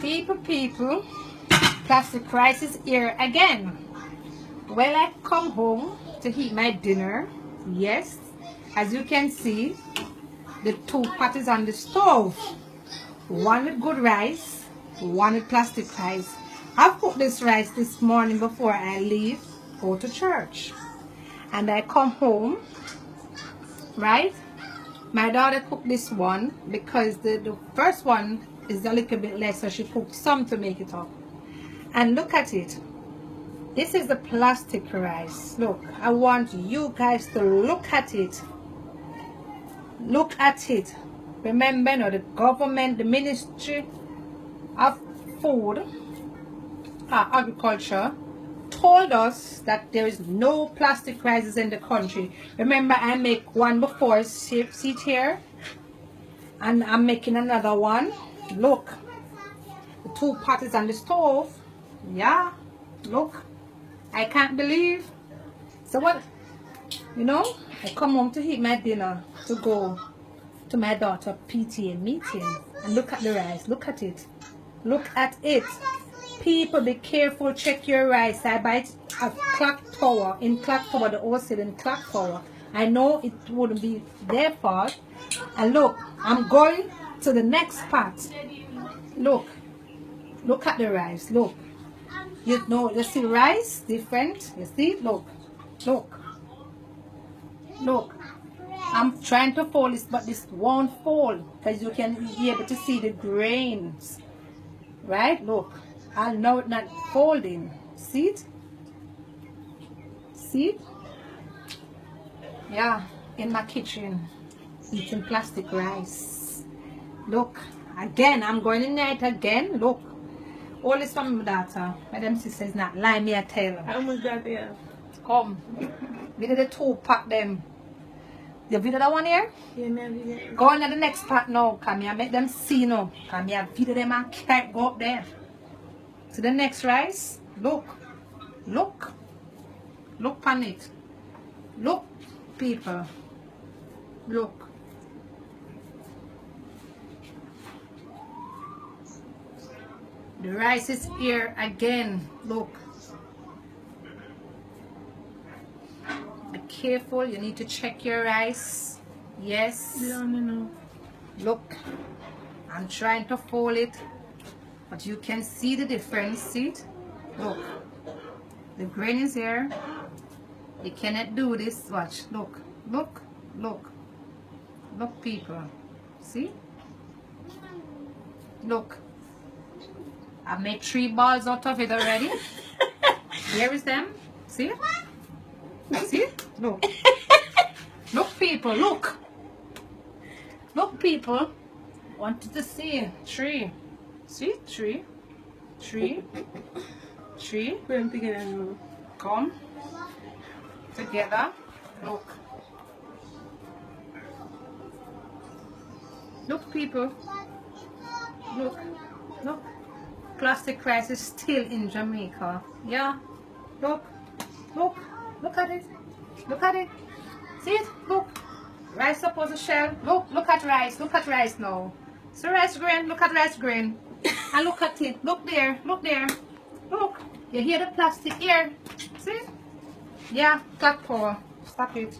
People, plastic rice is here again. Well, I come home to eat my dinner. Yes, as you can see, the two pots is on the stove. One with good rice, one with plastic rice. I cooked this rice this morning before I leave, go to church. And I come home, right? My daughter cooked this one because the first one is a little bit less, so she cooked some to make it up. And look at it. This is the plastic rice. Look, I want you guys to look at it. Look at it. Remember, the government, the Ministry of Food, Agriculture, told us that there is no plastic rices in the country. Remember, I make one before, see it here? And I'm making another one. Look, the two pots is on the stove. Yeah, look, I can't believe. So what, I come home to eat my dinner to go to my daughter PTA meeting. And look at the rice, look at it. Look at it. People, be careful, check your rice. I buy it at Clock Tower, in Clock Tower, the wholesale in Clock Tower. I know it wouldn't be their fault. And look, I'm going to the next part. Look at the rice, look. You see rice, different, you see, look. I'm trying to fold this, but this won't fold, because you can be able to see the grains. Right, look. I know it's not folding. See it? See it? Yeah, in my kitchen, eating plastic rice. Look, again, I'm going in there again. Look, all this from my daughter. Madam sister is not lying, me I tell her. How much that there? Come, we did the two pack them. You video that one here? Yeah, me have video. Go on to the next part now. Come here, make them see now. Come here, video them and can't go up there. To the next rice. Look on it. Look, people. Look. The rice is here again. Look. Be careful. You need to check your rice. Yes. No. Look. I'm trying to fold it. But you can see the difference. See it? Look. The grain is here. You cannot do this. Watch. Look, people. See? Look. I made 3 balls out of it already. Here is them. See? See? Look. Look, people. Look. Look, people. Wanted to see 3. See? 3. Put them together now. Come together. Look. Look, people. Look. Plastic rice is still in Jamaica. Yeah. Look at it. See it? Look. Rice supposed to shell. Look at rice now. So rice grain, look at rice grain. And look at it. Look there. Look. You hear the plastic here? See? Yeah, Clock Tower. Stop it.